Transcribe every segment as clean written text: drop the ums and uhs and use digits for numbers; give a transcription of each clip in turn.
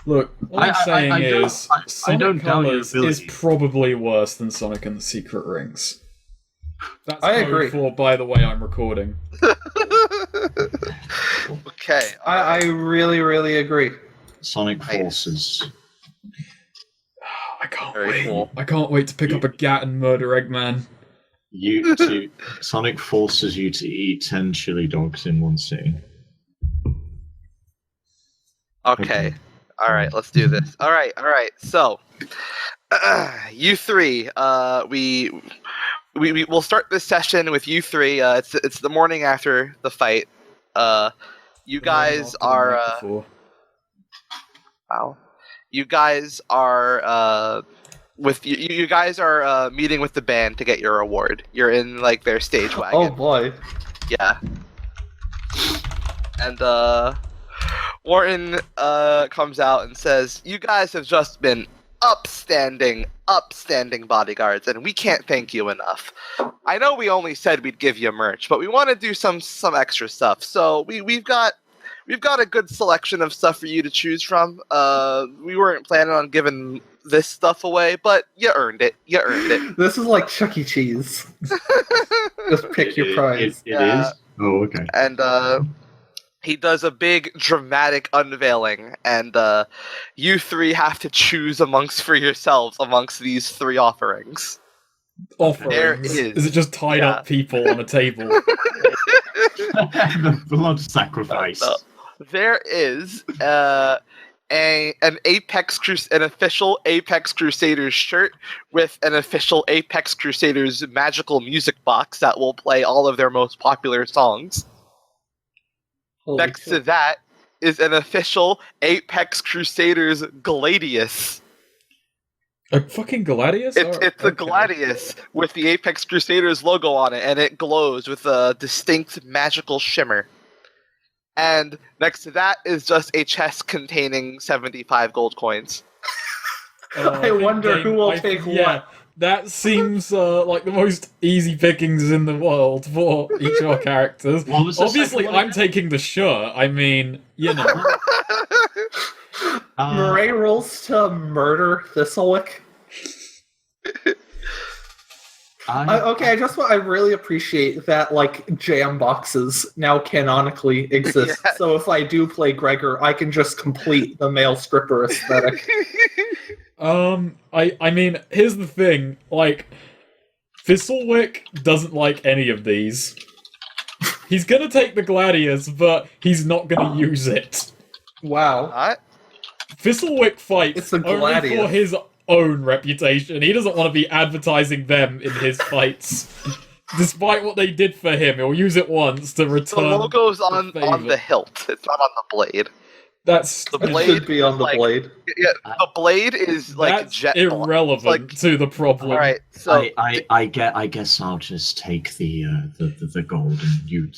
Look, all I'm saying is Sonic Colors is probably worse than Sonic and the Secret Rings. That's I agree. For, by the way, I'm recording. Okay. I really, really agree. Sonic Forces. I can't wait. Cool. I can't wait to pick up a Gat and murder Eggman. Sonic forces you to eat 10 chili dogs in one sitting. Okay. All right, let's do this. All right. So, you three, we'll start this session with you three. It's the morning after the fight. You guys are. Wow. You guys are you guys are meeting with the band to get your award. You're in like their stage wagon. Oh boy. Yeah. And Wharton comes out and says, "You guys have just been upstanding bodyguards, and we can't thank you enough. I know we only said we'd give you merch, but we want to do some extra stuff. So we've got a good selection of stuff for you to choose from. We weren't planning on giving this stuff away, but you earned it. This is like Chuck E. Cheese. Just pick your prize. It is? Oh, okay. And he does a big dramatic unveiling, and you three have to choose for yourselves amongst these three offerings. Offerings? There is it just tied up people on a table? The blood sacrifice. No. There is an official Apex Crusaders shirt with an official Apex Crusaders magical music box that will play all of their most popular songs. Next to that is an official Apex Crusaders Gladius. A fucking Gladius? It's a Gladius with the Apex Crusaders logo on it, and it glows with a distinct magical shimmer. And next to that is just a chest containing 75 gold coins. I wonder who will take what. That seems like the most easy pickings in the world for each of our characters. Obviously, I'm taking the shirt. I mean, you know. Murray rolls to murder Thistlewick. I really appreciate that, like, jam boxes now canonically exist. Yeah. So if I do play Gregor, I can just complete the male stripper aesthetic. I mean, here's the thing, like, Thistlewick doesn't like any of these. He's gonna take the Gladius, but he's not gonna use it. Wow. What? Thistlewick fights only for his own reputation. He doesn't want to be advertising them in his fights. Despite what they did for him, he'll use it once to return. The logo's on the hilt. It's not on the blade. The blade should be on the blade. Yeah, the blade is like that's jet irrelevant to the problem. All right, so I guess I'll just take the gold and you.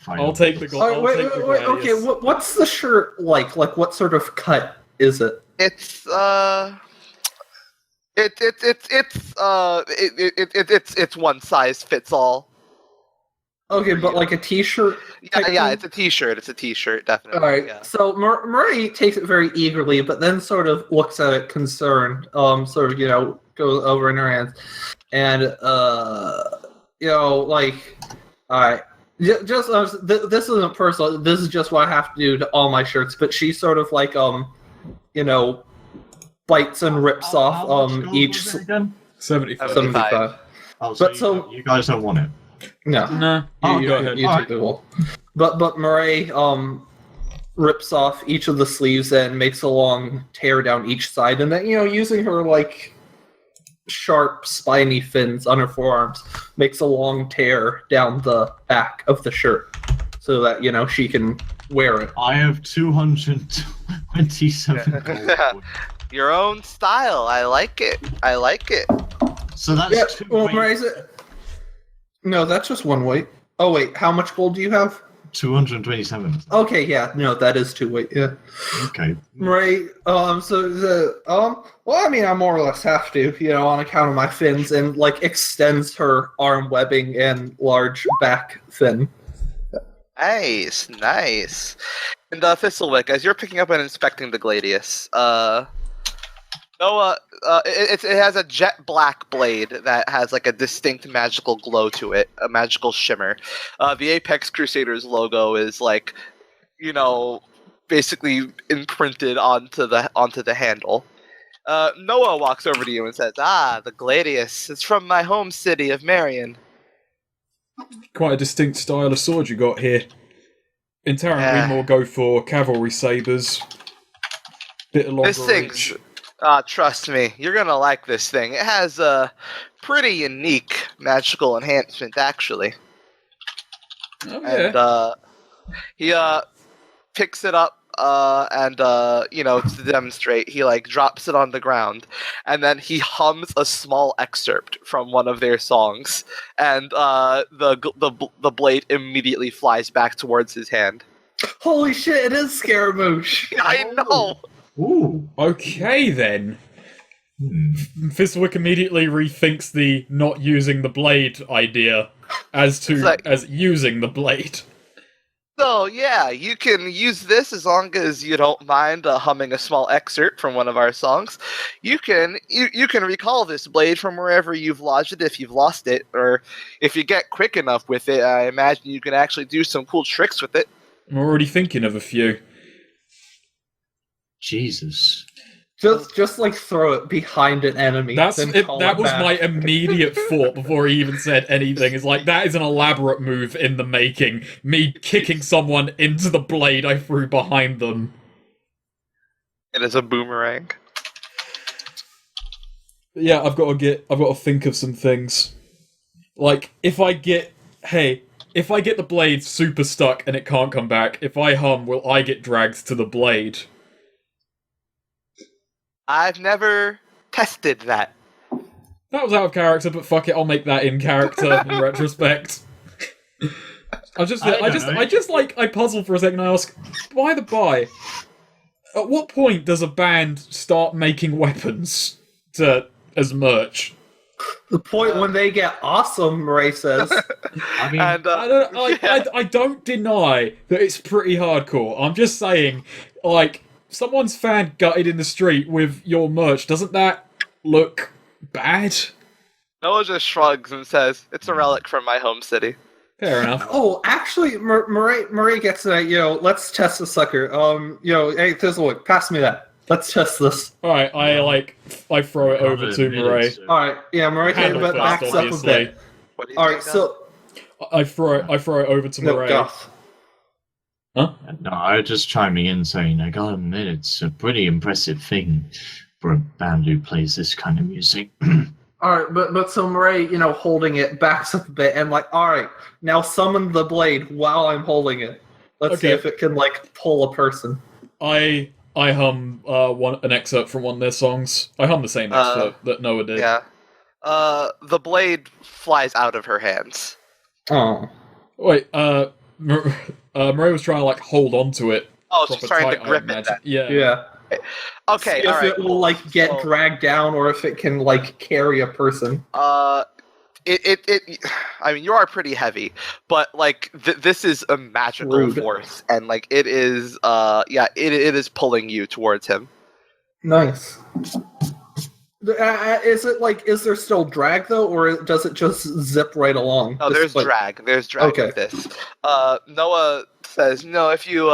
I'll take the gold. Wait, okay, what's the shirt like? Like, what sort of cut is it? It's it's one size fits all. Okay, but like a t-shirt? Yeah, it's a t-shirt. It's a t-shirt, definitely. All right, yeah. So Murray takes it very eagerly, but then sort of looks at it concerned, sort of, goes over in her hands. And, like, all right, just this isn't personal, this is just what I have to do to all my shirts, but she sort of, like, bites and rips off each... 75. Oh, so you guys don't want it? No. You take the wool. But Murray rips off each of the sleeves and makes a long tear down each side, and then using her like sharp spiny fins on her forearms, makes a long tear down the back of the shirt so that she can wear it. I have 227 gold. Your own style. I like it. So that's two Murray's it. No, that's just one weight. Oh, wait, how much gold do you have? 227. Okay, yeah, no, that is 2 weight, yeah. Okay. Right, well, I mean, I more or less have to, on account of my fins, and, like, extends her arm webbing and large back fin. Nice. And Thistlewick, as you're picking up and inspecting the Gladius, Noah, it has a jet black blade that has like a distinct magical glow to it, a magical shimmer. The Apex Crusaders logo is like, basically imprinted onto the handle. Noah walks over to you and says, "Ah, the Gladius. It's from my home city of Marion." Quite a distinct style of sword you got here. In Terran, we more go for cavalry sabers. Bit of longer reach. Trust me, you're gonna like this thing. It has a pretty unique magical enhancement, actually. Oh, yeah. And he picks it up and to demonstrate. He drops it on the ground, and then he hums a small excerpt from one of their songs, and the blade immediately flies back towards his hand. Holy shit! It is Scaramouche. I know. Ooh. Okay then. Thistlewick immediately rethinks the not using the blade idea as using the blade. So yeah, you can use this as long as you don't mind humming a small excerpt from one of our songs. You can recall this blade from wherever you've lodged it if you've lost it, or if you get quick enough with it, I imagine you can actually do some cool tricks with it. I'm already thinking of a few. Jesus. Just throw it behind an enemy. That was my immediate thought before he even said anything. Is that is an elaborate move in the making. Me kicking someone into the blade I threw behind them. It is a boomerang. Yeah, I've got to think of some things. If I get the blade super stuck and it can't come back, if I hum, will I get dragged to the blade? I've never tested that. That was out of character, but fuck it, I'll make that in character in retrospect. I puzzle for a second. I ask, by the by, at what point does a band start making weapons as merch? The point when they get awesome, Ray says. I mean, I don't deny that it's pretty hardcore. I'm just saying, someone's fan gutted in the street with your merch. Doesn't that look bad? Noah just shrugs and says, "It's a relic from my home city." Fair enough. Oh, actually, Murray gets that. Let's test the sucker. Hey, Thistlewick, pass me that. Let's test this. All right, I throw it over to Murray. All right, yeah, Murray backs up a bit. All right, so I throw it over to Murray. Guff. Huh? No, I was just chiming in saying, I gotta admit, it's a pretty impressive thing for a band who plays this kind of music. Alright, but so Murray, holding it, backs up a bit, and alright, now summon the blade while I'm holding it. Let's see if it can, pull a person. I hum an excerpt from one of their songs. I hum the same excerpt that Noah did. Yeah. The blade flies out of her hands. Oh. Wait, Murray was trying to hold on to it. Oh, she's trying to grip it. Yeah. Okay. See all right. If it will get dragged down, or if it can carry a person. I mean, you are pretty heavy, but this is a magical force, and it is it is pulling you towards him. Nice. Is it is there still drag though, or does it just zip right along? No, there's drag. There's drag with this. Noah says, if you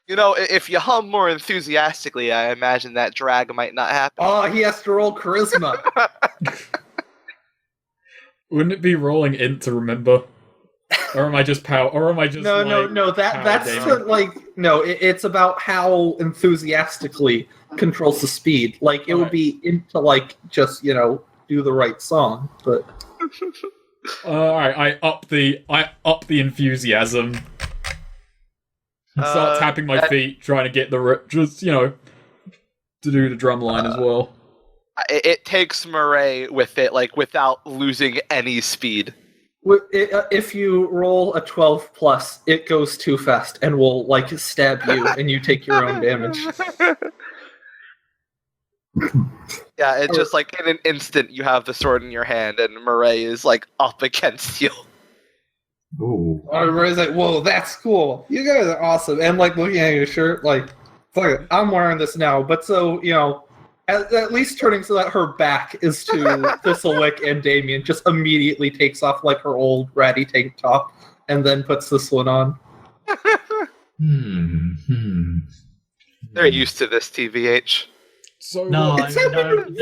if you hum more enthusiastically, I imagine that drag might not happen. Oh, he has to roll charisma. Wouldn't it be rolling int to remember? Or am I just power? Or am I just no? That's it's about how enthusiastically controls the speed. It would be into just do the right song, but. All right, I up the enthusiasm. Start tapping my feet, trying to get to do the drum line as well. It takes Murray with it, without losing any speed. If you roll a 12+, it goes too fast and will stab you, and you take your own damage. Yeah, it's just in an instant you have the sword in your hand, and Murray is up against you. Ooh. Everybody's like, whoa, that's cool. You guys are awesome. And, like, looking at your shirt, like, fuck it, I'm wearing this now. But so, at least turning so that her back is to Thistlewick and Damien, just immediately takes off, like, her old ratty tank top and then puts this one on. They're used to this, TVH. So It's happened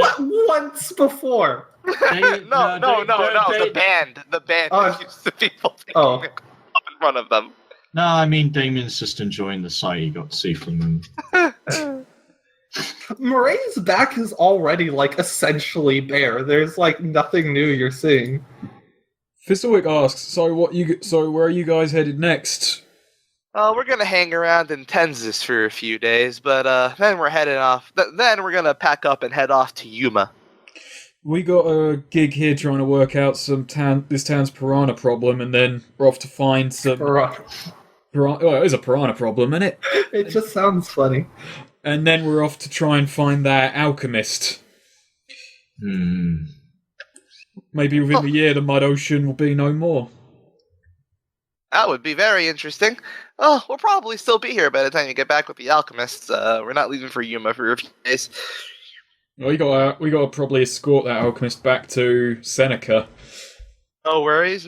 once before. No. The band is used to people taking up in front of them. No, I mean Damien's just enjoying the sight he got to see from them. Moray's back is already, like, essentially bare. There's, like, nothing new you're seeing. Thistlewick asks, so where are you guys headed next? We're gonna hang around in Tenzis for a few days, but then we're heading off. Then we're gonna pack up and head off to Yuma. We got a gig here trying to work out this town's piranha problem, and then we're off to find some... Well, it is a piranha problem, isn't it? It just sounds funny. And then we're off to try and find that alchemist. Maybe within the year the Mud Ocean will be no more. That would be very interesting. Oh, we'll probably still be here by the time you get back with the alchemists. We're not leaving for Yuma for a few days. Well, we gotta probably escort that alchemist back to Seneca. No worries.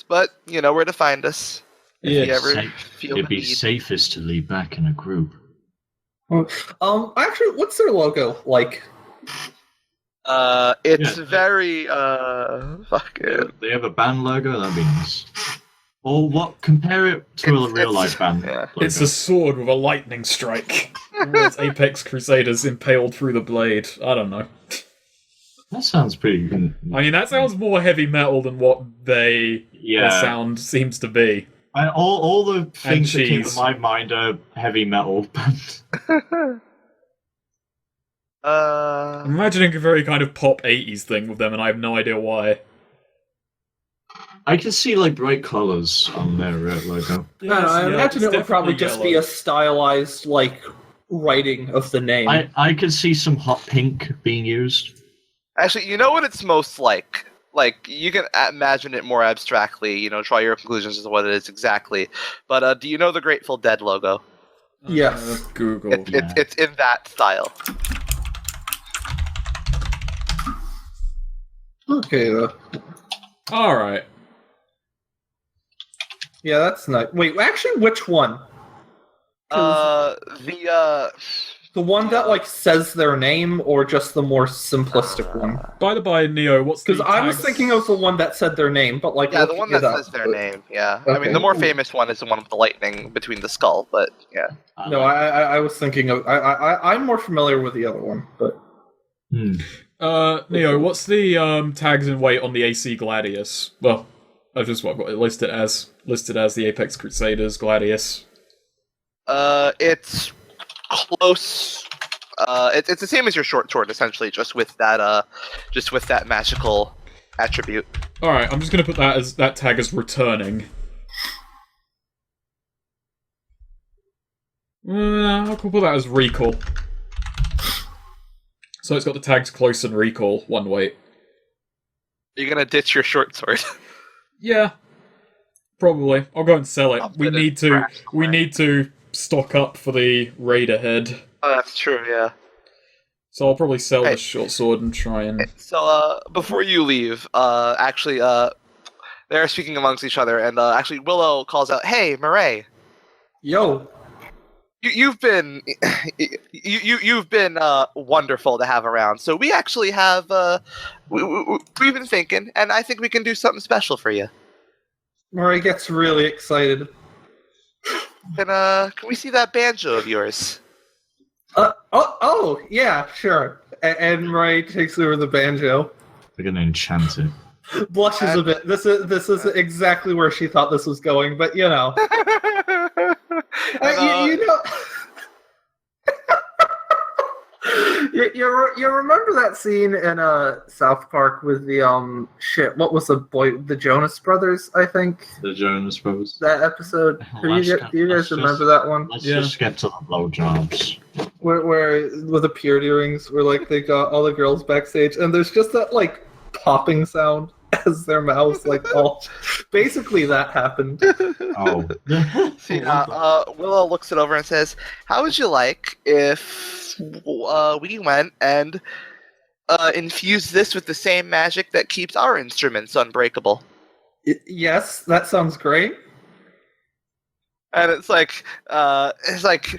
But you know where to find us. If you ever feel It'd be need. safest to leave back in a group. Actually, what's their logo like? It's very fuck it. They have a band logo. That'd be nice. Or what? Compare it to a real life band. Yeah. Logo. It's a sword with a lightning strike. It's Apex Crusaders impaled through the blade. I don't know. That sounds pretty. I mean, that sounds more heavy metal than what their sound seems to be. And all the things that came to my mind are heavy metal. I'm imagining a very kind of pop 80s thing with them, and I have no idea why. I can see like bright colours on their logo. I imagine it would probably just be a stylized like writing of the name. I could see some hot pink being used. Actually, you know what it's most like? Like, you can imagine it more abstractly, draw your conclusions as to what it is exactly. But do you know the Grateful Dead logo? Yes. Google. It's in that style. Okay, Alright. Yeah, that's nice. Wait, actually, which one? The one that, like, says their name, or just the more simplistic one? By the by, Neo, what's the Because I was thinking of the one that said their name, but, like... Yeah, the one that says their name, yeah. Okay. I mean, the more famous one is the one with the lightning between the skull, but, yeah. No, I was thinking of... I'm more familiar with the other one, but... Neo, what's the tags and weight on the AC Gladius? Well, I've just got it listed as the Apex Crusaders Gladius. It's close. It's the same as your short sword, essentially, just with that magical attribute. All right, I'm just gonna put that tag as returning. I'll put that as recall. So it's got the tags close and recall, one weight. You're gonna ditch your short sword. Yeah, probably. I'll go and sell it. We need to stock up for the raid ahead. Oh, that's true, yeah. So I'll probably sell the short sword and try and... So, before you leave, they're speaking amongst each other, and actually Willow calls out, "Hey, Murray! Yo! You've been wonderful to have around. So we actually have we've been thinking, and I think we can do something special for you." Murray gets really excited. Can we see that banjo of yours? Yeah, sure. And Murray takes over the banjo. We're gonna enchant it. Blushes a bit. This is exactly where she thought this was going, but you know. You remember that scene in South Park with the what was the Jonas Brothers, I think? The Jonas Brothers. That episode. Do you guys remember that one? Let's just get to the blowjobs. Where with the purity rings, where like they got all the girls backstage, and there's just that like popping sound as their mouths like bulge. Basically, that happened. Oh. See, Willow looks it over and says, "How would you like if we went and infused this with the same magic that keeps our instruments unbreakable?" Yes, that sounds great. And it's like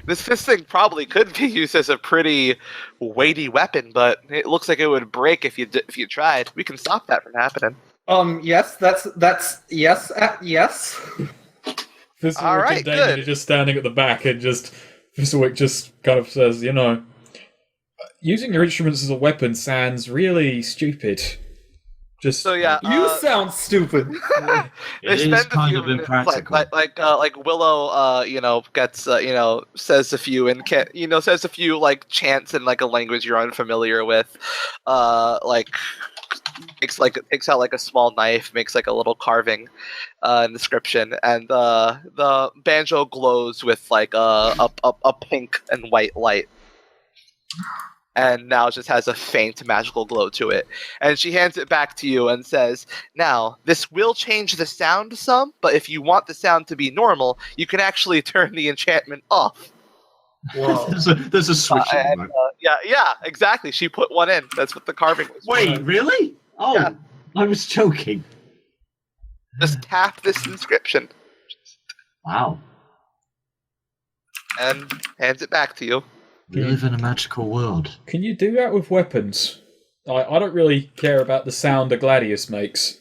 this thing probably could be used as a pretty weighty weapon, but it looks like it would break if you tried. We can stop that from happening. Yes, that's yes, yes. Fizzlewick and Damon are just standing at the back, and Fizzlewick just kind of says, using your instruments as a weapon sounds really stupid. So yeah, you sound stupid. It is kind of impractical. Like Willow, gets says a few and says a few like chants in like a language you're unfamiliar with, takes out like a small knife, makes like a little carving inscription, and the banjo glows with like a pink and white light. And now it just has a faint magical glow to it. And she hands it back to you and says, "Now, this will change the sound some, but if you want the sound to be normal, you can actually turn the enchantment off." Whoa. There's a switch. Yeah, exactly. She put one in. That's what the carving was. Wait, really? Oh, yeah. I was joking. Just tap this inscription. Wow. And hands it back to you. We live in a magical world. Can you do that with weapons? I don't really care about the sound a gladius makes.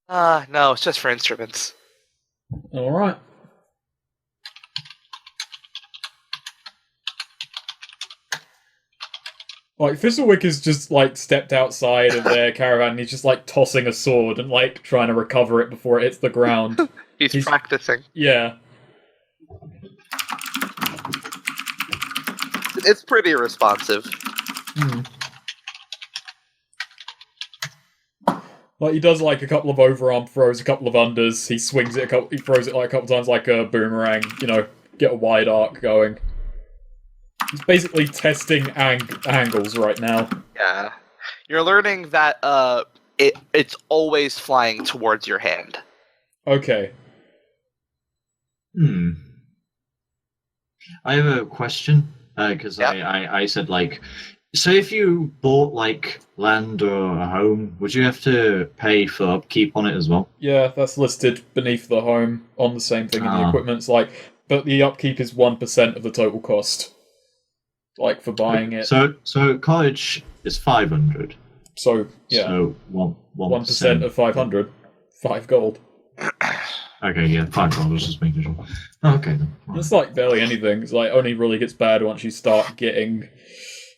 No, it's just for instruments. Alright. Like, Fizzlewick has just, like, stepped outside of their caravan and he's just, like, tossing a sword and, like, trying to recover it before it hits the ground. He's practicing. Yeah. It's pretty responsive. Like, he does, like, a couple of overarm throws, a couple of unders, he swings it he throws it, like, a couple times like a boomerang, get a wide arc going. He's basically testing angles right now. Yeah. You're learning that, it's always flying towards your hand. Okay. I have a question. Because I said, like, so if you bought, like, land or a home, would you have to pay for upkeep on it as well? Yeah, that's listed beneath the home on the same thing in the equipment's but the upkeep is 1% of the total cost. Like, for buying it. So cottage is 500. So, yeah. So 1% of 500. 5 gold. Okay, yeah, 5 gold, I was just making sure. Okay, then. Right. It's like barely anything. It's like only really gets bad once you start getting,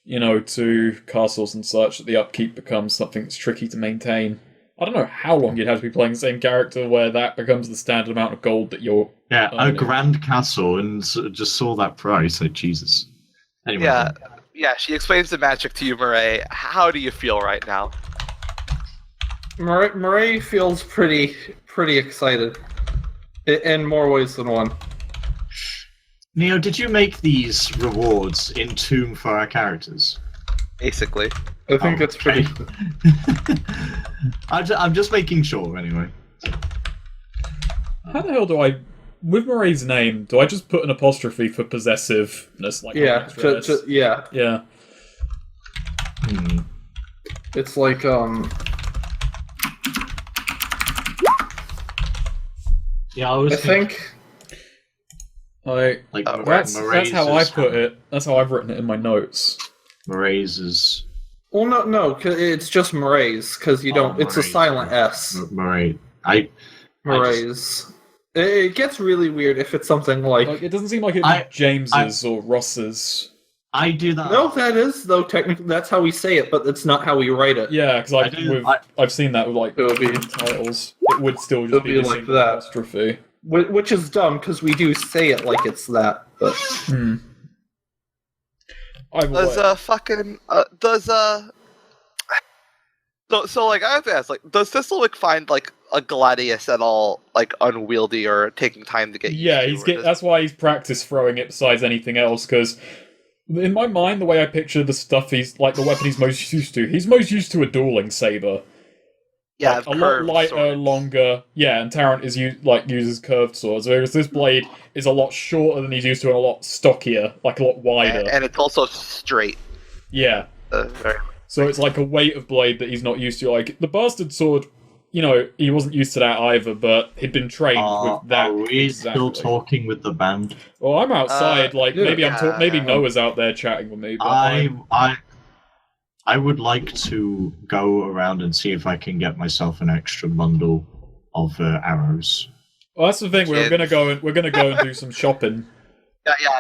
to castles and such, that the upkeep becomes something that's tricky to maintain. I don't know how long you'd have to be playing the same character where that becomes the standard amount of gold that you're earning. A grand castle, and just saw that price, like, Jesus. Anyway. Yeah, she explains the magic to you, Murray. How do you feel right now? Murray feels pretty excited. In more ways than one. Neo, did you make these rewards in Tomb for our characters? Basically. I think it's pretty... I'm just making sure, anyway. How the hell do I... With Murray's name, do I just put an apostrophe for possessiveness? Like, yeah, yeah. Yeah. It's like, Yeah, I think... that's how I put it. That's how I've written it in my notes. Murray's is... Well, no, it's just Murray's, because you don't... It's a silent S. Murray. Murray's. It gets really weird if it's something like... it doesn't seem like it's James's or Ross's. I do that. No, that is, though, technically, that's how we say it, but that's not how we write it. Yeah, because I've seen that with, like, titles. It would still just be like that. Apostrophe. Which is dumb, because we do say it like it's that, but... So, like, I have to ask, like, does Thistlewick find, like, a gladius at all, like, unwieldy or taking time to get used to? That's why he's practiced throwing it besides anything else, because in my mind, the way I picture the stuff the weapon he's most used to a dueling saber. Yeah, like, a lot lighter, swords. longer. Yeah, and Tarrant uses curved swords, whereas this blade is a lot shorter than he's used to and a lot stockier, like a lot wider. And it's also straight. Yeah. Very... So it's like a weight of blade that he's not used to. Like, the bastard sword, he wasn't used to that either, but he'd been trained with that. Are we still talking with the band? Well, I'm outside. Maybe yeah. Noah's out there chatting with me. But I would like to go around and see if I can get myself an extra bundle of arrows. Well, that's the thing. We're gonna go and do some shopping.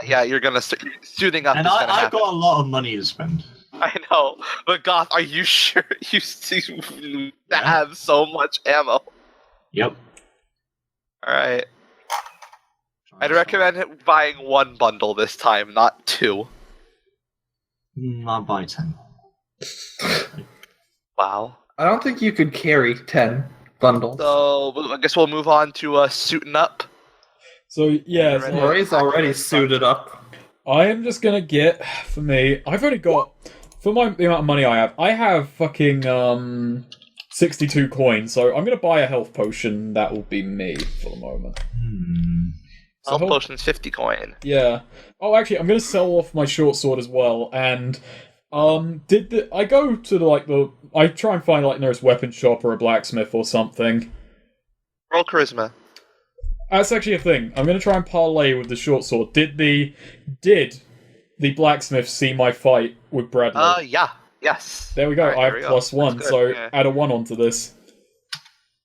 Yeah. You're gonna suiting up. And I've got a lot of money to spend. I know, but Goth, are you sure you have so much ammo? Yep. All right. I'd recommend buying one bundle this time, not two. I'll buy 10. Wow. I don't think you could carry 10 bundles. So I guess we'll move on to suiting up. So yeah, Moray's already suited up. I am just gonna get for me. I've only got the amount of money I have fucking 62 coins. So I'm gonna buy a health potion. That will be me for the moment. Health potion's 50 coin. Yeah. Oh, actually, I'm gonna sell off my short sword as well. And I go to I try and find nearest weapon shop or a blacksmith or something. Roll charisma. That's actually a thing. I'm gonna try and parlay with the short sword. Did the blacksmith see my fight with Bradley? Yeah. Yes. There we go. Right, I have +1, so add a 1 onto this.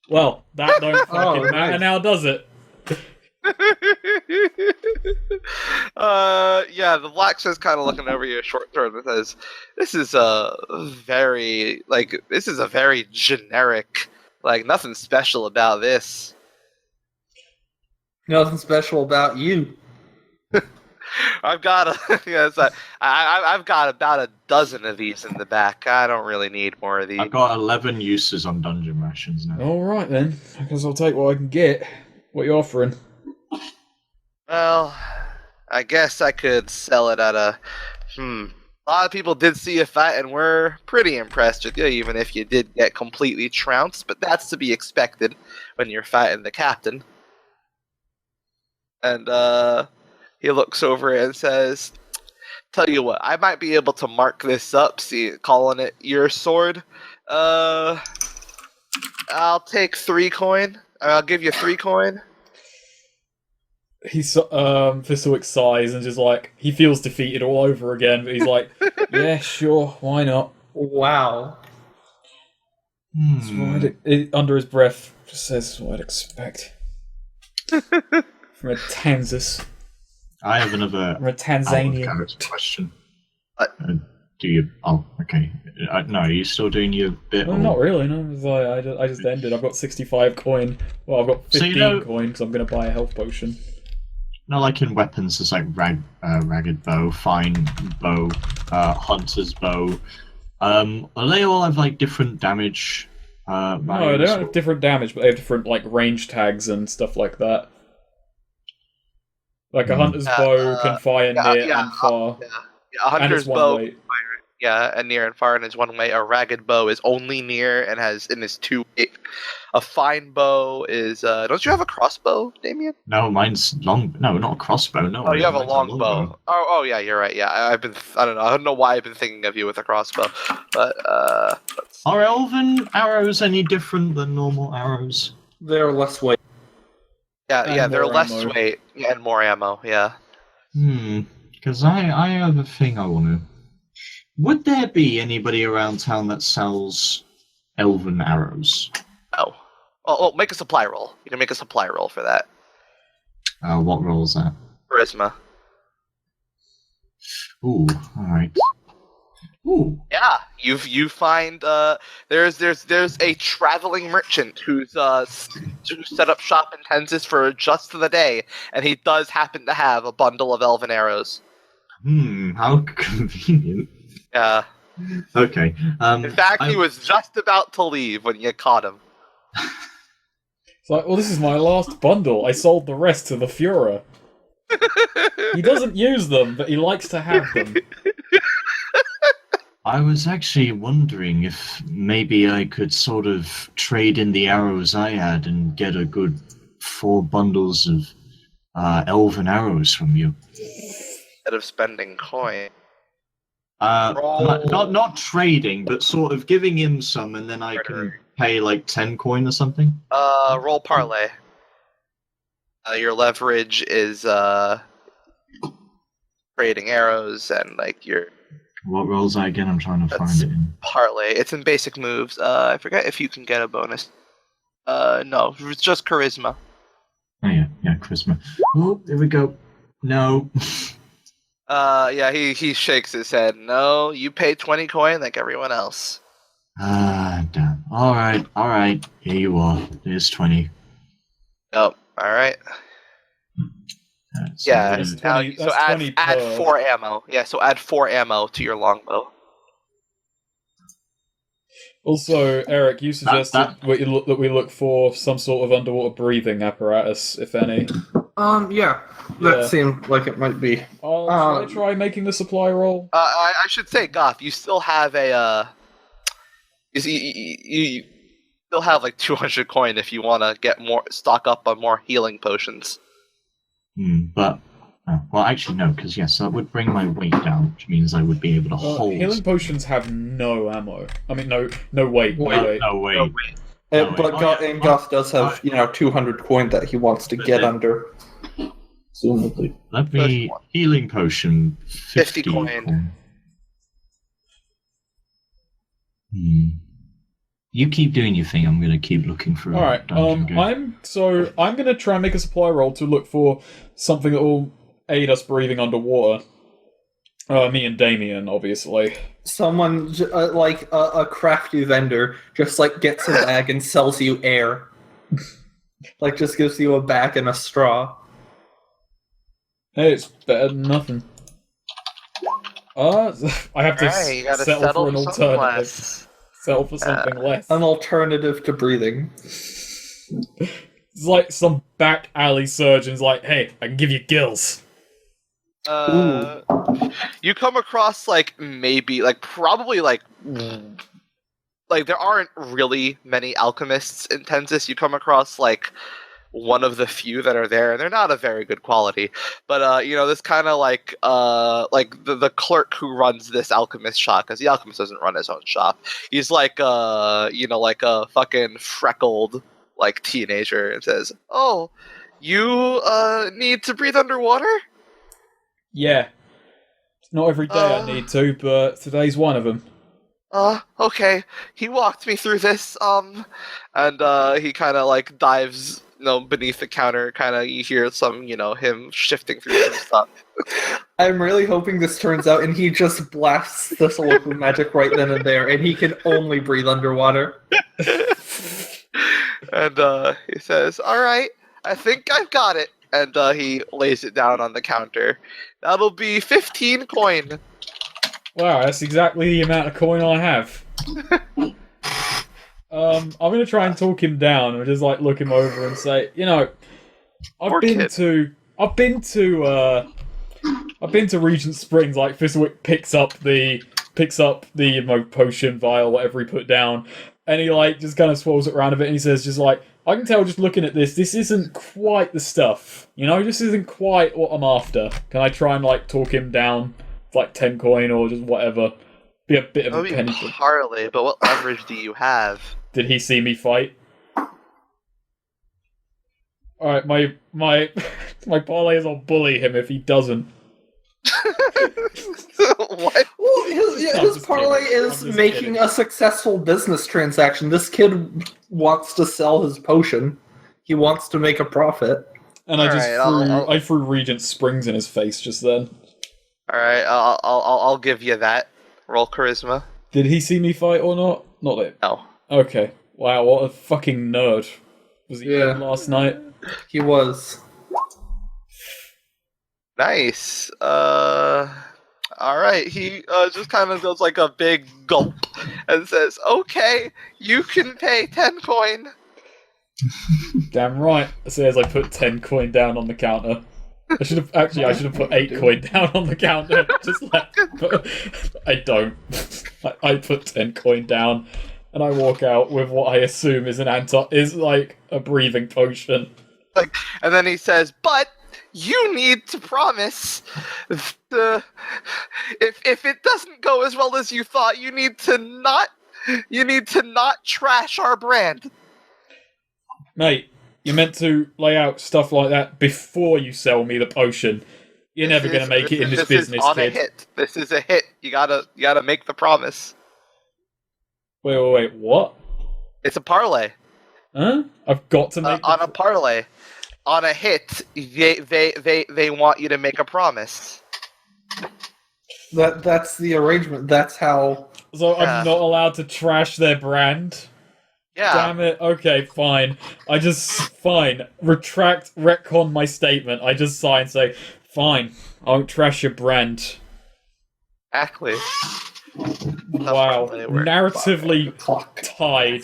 Well, that don't fucking matter now, does it? The blacksmith's kind of looking over your short sword and says, "This is a very generic, nothing special about this." Nothing special about you. I've got I've got about a dozen of these in the back. I don't really need more of these. I've got 11 uses on dungeon rations now. All right then. I guess I'll take what I can get. What are you offering? Well, I guess I could sell it at a. A lot of people did see you fight and were pretty impressed with you, even if you did get completely trounced. But that's to be expected when you're fighting the captain. And he looks over and says, "Tell you what, I might be able to mark this up, calling it your sword. I'll take 3 coin. I'll give you 3 coin." Thistlewick sighs and just he feels defeated all over again, but he's like, "Yeah, sure, why not?" Wow. Under his breath, just says what I'd expect from a Tanzas. I have another from a Tanzanian character question. Do you? Oh, okay. No, are you still doing your bit? Well, not really. No, I just ended. I've got 65 coin. Well, I've got 15 coin because I'm going to buy a health potion. No, like in weapons, there's ragged bow, fine bow, hunter's bow. They all have different damage. No, they don't have different damage, but they have different range tags and stuff like that. Like a hunter's bow can fire near and far. A hunter's bow. Way. Yeah, and near and far and is one way. A ragged bow is only near and is 2 way. A fine bow is. Don't you have a crossbow, Damien? No, mine's long. No, not a crossbow. No. Oh, you have a long bow. Oh, yeah, you're right. Yeah, I don't know why I've been thinking of you with a crossbow, but Are elven arrows any different than normal arrows? They're less weight. Yeah, they're less weight and more ammo. Yeah. Because I have a thing I want to. Would there be anybody around town that sells elven arrows? No. Well, make a supply roll. You can make a supply roll for that. What roll is that? Charisma. Ooh, alright. Ooh. Yeah, you find there's a traveling merchant who's set up shop in Tensis for just the day, and he does happen to have a bundle of elven arrows. How convenient. Yeah. Okay. In fact, he was just about to leave when you caught him. It's like, well, this is my last bundle. I sold the rest to the Führer. He doesn't use them, but he likes to have them. I was actually wondering if maybe I could sort of trade in the arrows I had and get a good 4 bundles of elven arrows from you. Instead of spending coin. Not trading, but sort of giving him some, and then I can pay like 10 coin or something. Roll parlay. Your leverage is trading arrows, and like your. What rolls that again? I'm trying to find it in parlay. It's in basic moves. I forget if you can get a bonus. No, it's just charisma. Oh yeah, charisma. Oh, there we go. No. Yeah, he shakes his head. No, you pay 20 coin like everyone else. Damn. All right. Here you are. There's 20. Oh, all right. So yeah. Now, 20, so add 4 ammo. Yeah, so add 4 ammo to your longbow. Also, Eric, you suggested that we look for some sort of underwater breathing apparatus, if any. Yeah. That seemed like it might be. Should I try making the supply roll? I should say, Goth, you still have a you still have like 200 coin if you want to get more, stock up on more healing potions. But well, actually no, because yes, that would bring my weight down, which means I would be able to hold. Healing potions have no ammo. I mean, no weight. No weight. But Goth does have 200 coin that he wants to get under. Presumably. Let me healing potion 50 coin. You keep doing your thing. I'm gonna keep looking for. All right. I'm gonna try and make a supply roll to look for something that will aid us breathing underwater. Me and Damien, obviously. Someone like a crafty vendor just like gets a bag and sells you air. Like just gives you a bag and a straw. Hey, it's better than nothing. I have to settle for an alternative. Settle for something less. An alternative to breathing. It's like some back alley surgeon's like, hey, I can give you gills. You come across probably there aren't really many alchemists in Tensis. You come across one of the few that are there, and they're not of very good quality. But this kind of the clerk who runs this alchemist shop, because the alchemist doesn't run his own shop. He's like a fucking freckled teenager, and says, "Oh, you need to breathe underwater?" Yeah, not every day I need to, but today's one of them. Okay. He walked me through this, and he kind of dives, beneath the counter. Kind of, you hear some, him shifting through some stuff. I'm really hoping this turns out, and he just blasts this local magic right then and there, and he can only breathe underwater. And he says, "All right, I think I've got it." And he lays it down on the counter. That'll be 15 coin. Wow, that's exactly the amount of coin I have. I'm gonna try and talk him down, and just look him over and say, I've been to Regent Springs. Fistwick picks up the potion vial, whatever he put down, and he just kind of swirls it around a bit, and he says, I can tell just looking at this isn't quite the stuff. This isn't quite what I'm after. Can I try and talk him down? 10 coin or just whatever. Be a bit of a penny. Parlay, but what leverage do you have? Did he see me fight? Alright, my parlay is I'll bully him if he doesn't. What? Well, his parlay is making a successful business transaction. This kid wants to sell his potion. He wants to make a profit. And I threw Regent Springs in his face just then. All right, I'll give you that. Roll charisma. Did he see me fight or not? Not it. No. Okay. Wow, what a fucking nerd. Was he in last night? He was. Nice. All right. He just kind of does a big gulp and says, "Okay, you can pay 10 coin." Damn right. So as I put 10 coin down on the counter. I should have put 8 coin down on the counter. But I don't. I put 10 coin down, and I walk out with what I assume is like a breathing potion. And then he says, "But you need to promise if it doesn't go as well as you thought, you need to not trash our brand." Mate, you're meant to lay out stuff like that before you sell me the potion. You're never going to make it in this business, kid. A hit. This is a hit. You gotta make the promise. Wait, what? It's a parlay. Huh? I've got to make on a parlay. On a hit, they want you to make a promise. That's the arrangement. That's how. So I'm not allowed to trash their brand? Yeah. Damn it. Okay, fine. Retcon my statement. I just sign say, fine, I won't trash your brand. Exactly. Wow. Narratively tied.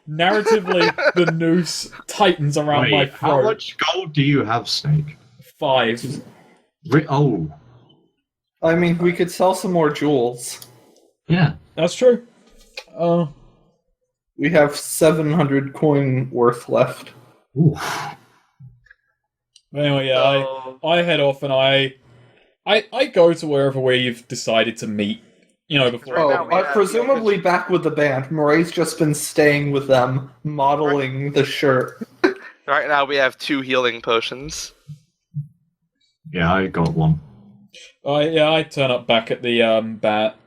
Narratively, the noose tightens around my throat. How much gold do you have, Snake? 5. Oh. I mean, we could sell some more jewels. Yeah. That's true. We have 700 coin worth left. Oof. Anyway, yeah, I head off and I go to wherever we've decided to meet. You know, before. Presumably back with the band. Moray's just been staying with them, modeling the shirt. Right now we have 2 healing potions. Yeah, I got one. I turn up back at the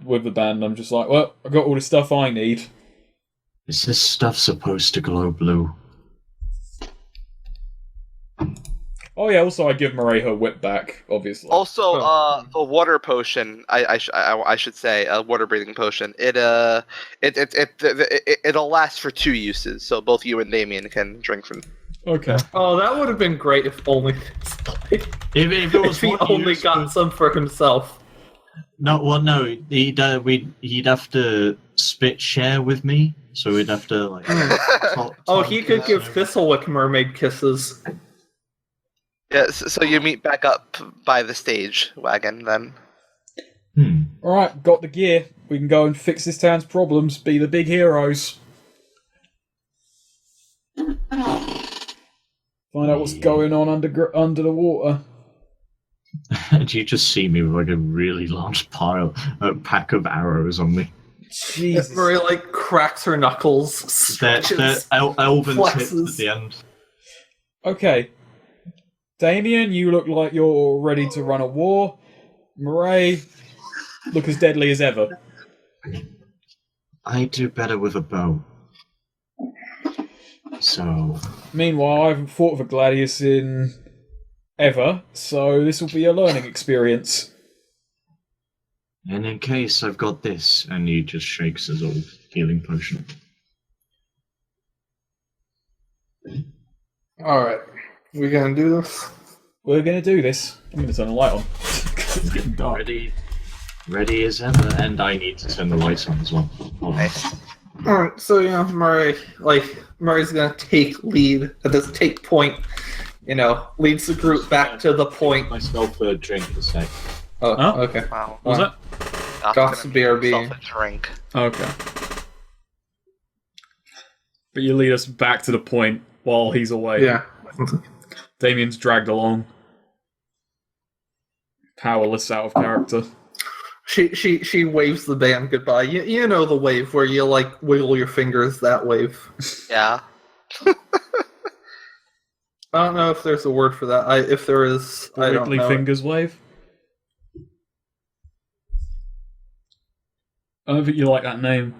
with the band. I'm just like, well, I got all the stuff I need. Is this stuff supposed to glow blue? Oh yeah. Also, I give Murray her whip back, obviously. Also, the water potion. I should say a water breathing potion. It'll last for 2 uses, so both you and Damien can drink from. Okay. Oh, that would have been great if only. If it was he only got some for himself. No, he'd have to spit share with me, so we'd have to like. He could give Thistlewick mermaid kisses. Yeah, so you meet back up by the stage wagon then. Alright, got the gear. We can go and fix this town's problems, be the big heroes. Find out what's going on under the water. And you just see me with like a really large pack of arrows on me. Jesus. Maria like cracks her knuckles, stretches, elven flexes. tips at the end. Okay. Damien, you look like you're ready to run a war. Murray, look as deadly as ever. I do better with a bow. So. Meanwhile, I haven't fought with a gladius in ever, so this will be a learning experience. And in case I've got this, and he just shakes his old healing potion. Alright. We gonna do this? We're gonna do this. I'm gonna turn the light on. It's getting dark. Ready as ever, and I need to turn the lights on as well. Nice. Alright, so Murray's gonna take lead at this take point, leads the group back to the point. Myself a drink a sec. Oh, huh? Okay. Wow. What was that? Goth's BRB. A drink. Okay. But you lead us back to the point while he's away. Yeah. Damien's dragged along. Powerless, out of character. She waves the band goodbye. You know the wave where you like wiggle your fingers, that wave. Yeah. I don't know if there's a word for that. If there is, I don't Wiggly know. fingers wave. I don't think you like that name.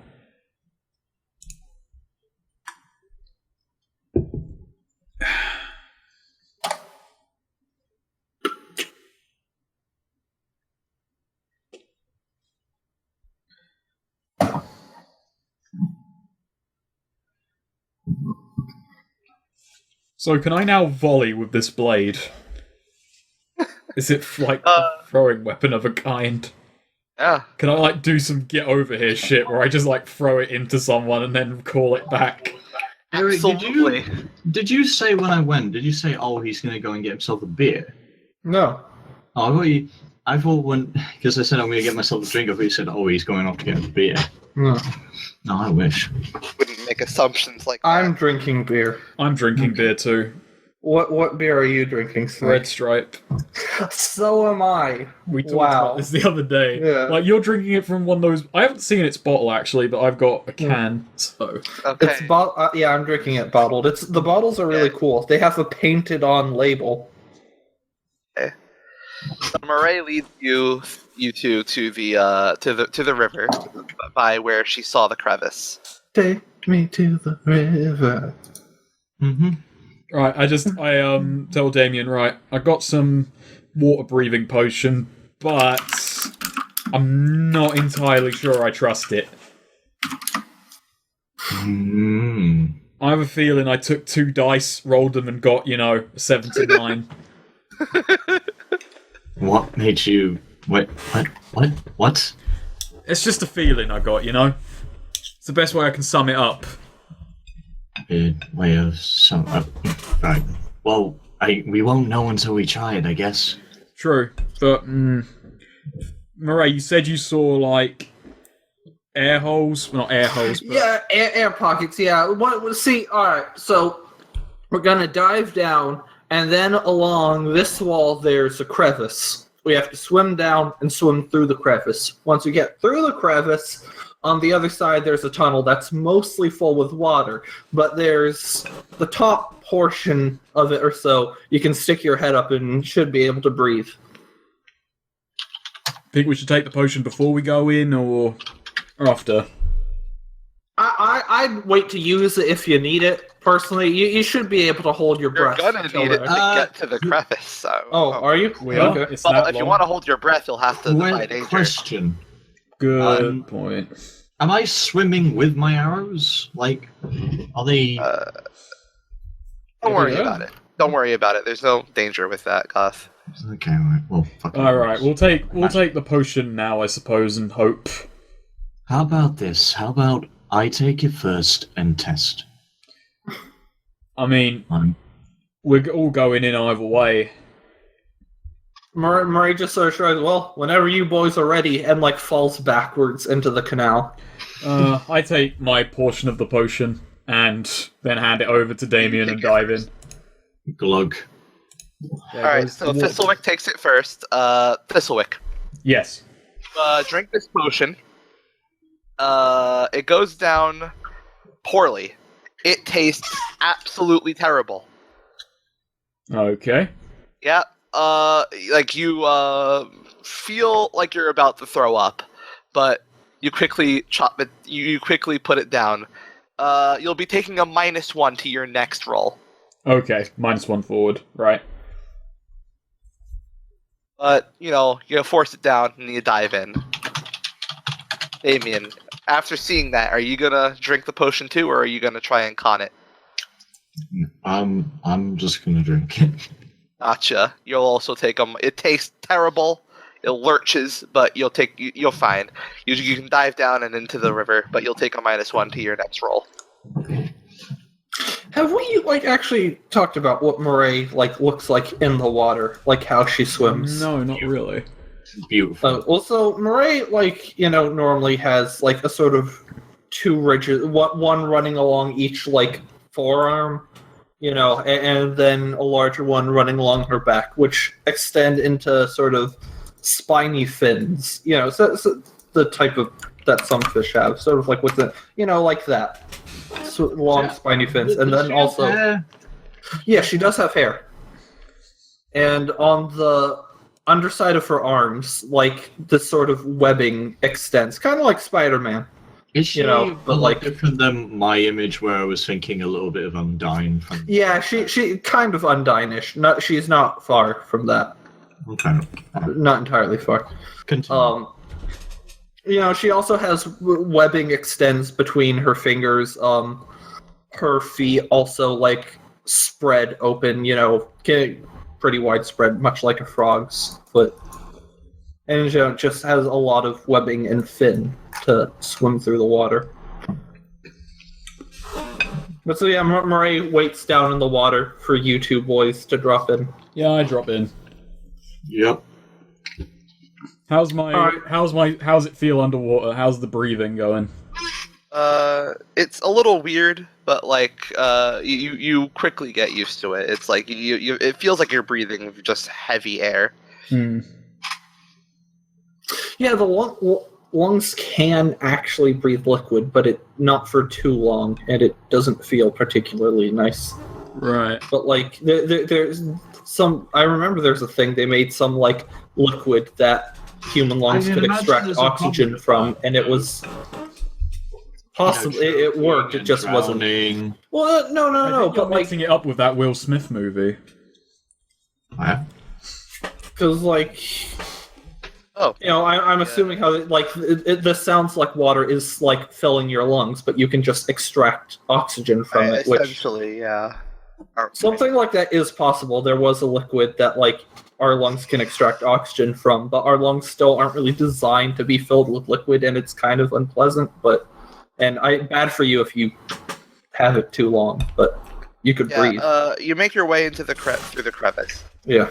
So can I now volley with this blade? Is it like a throwing weapon of a kind? Yeah. Can I do some get over here shit where I just throw it into someone and then call it back? Absolutely. Did you say when I went? Did you say, he's gonna go and get himself a beer? No. Oh, I thought you. I thought because I said I'm going to get myself a drink, I thought you said, oh, he's going off to get a beer. No, I wish. Wouldn't make assumptions like that. I'm drinking beer. I'm drinking beer too. What beer are you drinking, Snake? Red Stripe. So am I. We talked about this the other day. Yeah. Like, you're drinking it from one of those... I haven't seen its bottle, actually, but I've got a can, so... Okay. It's yeah, I'm drinking it bottled. The bottles are really cool. They have a painted-on label. Okay. So Murray leads you two to the river by where she saw the crevice. Take me to the river. Mm-hmm. Right, I tell Damien, right, I got some water-breathing potion, but I'm not entirely sure I trust it. Mm. I have a feeling I took 2 dice, rolled them, and got, a 79. What made you... What? It's just a feeling I got, It's the best way I can sum it up. Good way of right. Well, we won't know until we try it, I guess. True, but Murray, you said you saw like air holes. Well, not air holes, but Yeah, air pockets. Yeah. See, all right. So we're gonna dive down, and then along this wall, there's a crevice. We have to swim down and swim through the crevice. Once we get through the crevice, on the other side, there's a tunnel that's mostly full with water, but there's the top portion of it or so, you can stick your head up and should be able to breathe. think we should take the potion before we go in, or after? I'd wait to use it if you need it. Personally, you should be able to hold your breath. You're gonna need it to get to the crevice, so... Oh, are you? We are. Okay. It's Well, that if you long. want to hold your breath, you'll have to defy danger. Question. Good point. Am I swimming with my arrows? Like, are they... Don't worry about it. Don't worry about it. There's no danger with that, Goth. Okay, right. Well, fuck it. Alright, we'll take the potion now, I suppose, and hope. How about this? How about I take it first and test? I mean, we're all going in either way. Murray just sort of shrugs, well, whenever you boys are ready, and falls backwards into the canal. I take my portion of the potion and then hand it over to Damien and dive in. Glug. Alright, so Thistlewick takes it first. Thistlewick. Yes. Drink this potion. It goes down poorly. It tastes absolutely terrible. Okay. Yeah. You feel like you're about to throw up, but you quickly chop it. You quickly put it down. You'll be taking a -1 to your next roll. Okay, -1 forward. Right. But you force it down and you dive in. Damien, after seeing that, are you gonna drink the potion too, or are you gonna try and con it? I'm just gonna drink it. Gotcha. You'll also take them. It tastes terrible. It lurches, but you'll fine. You can dive down and into the river, but you'll take a -1 to your next roll. Have we actually talked about what Murray looks like in the water, how she swims? No, not really. Beautiful. Also, Murray normally has a sort of 2 ridges, one running along each forearm, and then a larger one running along her back, which extend into sort of spiny fins. So the type of that some fish have, sort of with the like that. So long spiny fins, and then also, yeah, she does have hair, and on the underside of her arms, this sort of webbing extends, kind of like Spider-Man. Is she a lot different than my image, where I was thinking a little bit of Undyne from? Yeah, she kind of Undyne-ish. She's not far from that. Okay, not entirely far. Continue. She also has webbing extends between her fingers. Her feet also spread open. Pretty widespread, much like a frog's foot. And just has a lot of webbing and fin to swim through the water. But so yeah, Murray waits down in the water for you two boys to drop in. Yeah, I drop in. Yep. How's it feel underwater? How's the breathing going? It's a little weird, but like you quickly get used to it. It's like you it feels like you're breathing just heavy air. Yeah, the lungs can actually breathe liquid, but not for too long, and it doesn't feel particularly nice. Right. But like there's some. I remember there's a thing they made some like liquid that human lungs could extract oxygen from, and it was possible. It worked. It just wasn't. Well, no. But mixing it up with that Will Smith movie. Because like. Oh, I'm assuming how this sounds like water is like filling your lungs, but you can just extract oxygen from it. Essentially, yeah. Something like that is possible. There was a liquid that like our lungs can extract oxygen from, but our lungs still aren't really designed to be filled with liquid, and it's kind of unpleasant. Bad for you if you have it too long, but you could breathe. You make your way into through the crevice. Yeah.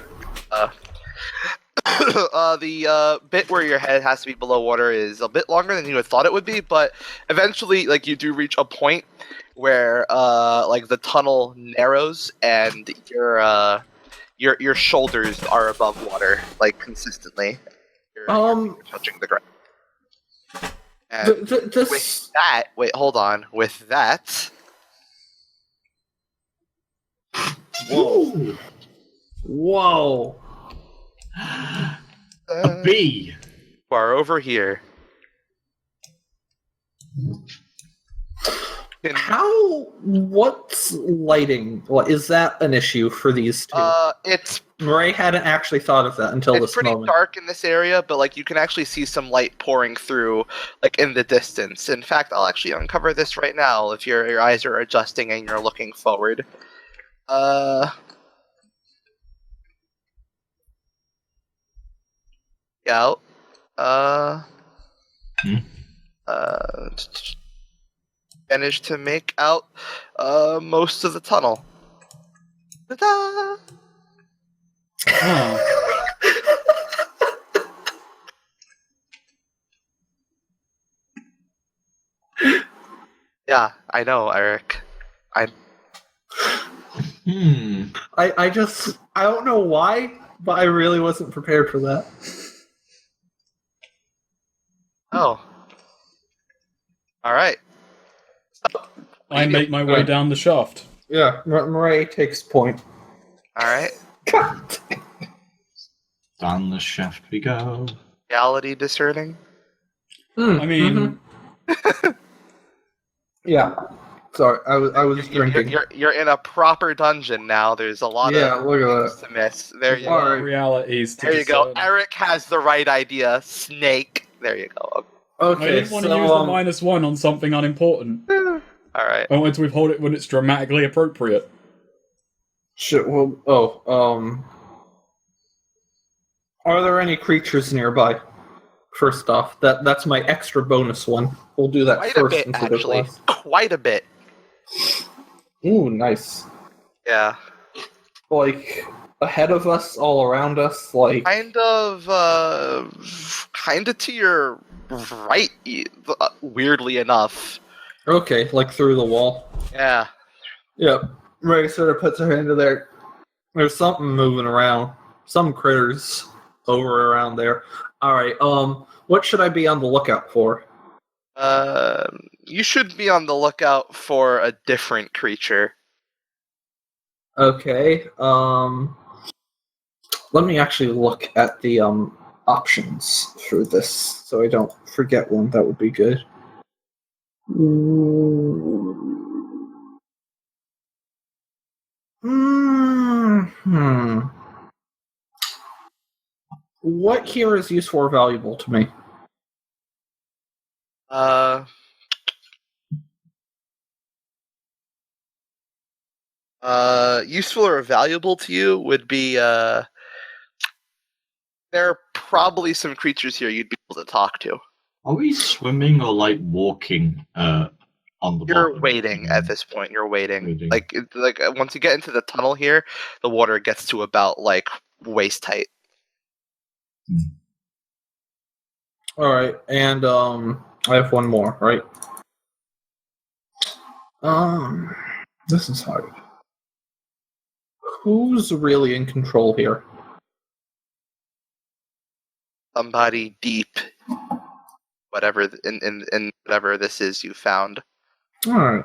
The bit where your head has to be below water is a bit longer than you had thought it would be, but eventually, like, you do reach a point where, like, the tunnel narrows and your shoulders are above water, like, consistently. You're touching the ground. And with that, hold on. With that, Whoa. A bee. Far over here. What's lighting? Is that an issue for these two? Murray hadn't actually thought of that until this moment. It's pretty dark in this area, but like you can actually see some light pouring through, like in the distance. In fact, I'll actually uncover this right now if your eyes are adjusting and you're looking forward. Yeah. Managed to make out most of the tunnel. Ta-da! Oh. Yeah, I know, Eric. I don't know why, but I really wasn't prepared for that. Oh. Alright. I make my way down the shaft. Yeah, Murray takes point. Alright. Down the shaft we go. Reality discerning? I mean... Yeah. Sorry, I was drinking. You're in a proper dungeon now. There's a lot of look at things to miss. There you go. Realities to There you go. discern. Eric has the right idea. Snake. There you go. Okay, I didn't want to use the -1 on something unimportant. Alright. I wanted to withhold it when it's dramatically appropriate. Shit, are there any creatures nearby? First off, that's my extra bonus one. We'll do that Quite first. a bit, actually. Quite a bit. Ooh, nice. Yeah. Like, ahead of us, all around us, like... Kind of to your right, weirdly enough. Okay, like through the wall. Yeah. Yep. Ray sort of puts her hand to there. There's something moving around. Some critters over around there. Alright, what should I be on the lookout for? You should be on the lookout for a different creature. Okay, let me actually look at the, options for this, so I don't forget one. That would be good. What here is useful or valuable to me? Useful or valuable to you would be, there are probably some creatures here you'd be able to talk to. Are we swimming or like walking on the You're bottom? waiting at this point. You're waiting. Like once you get into the tunnel here, the water gets to about like waist height. Alright, and I have one more, right? This is hard. Who's really in control here? Somebody deep, whatever in whatever this is you found. Alright.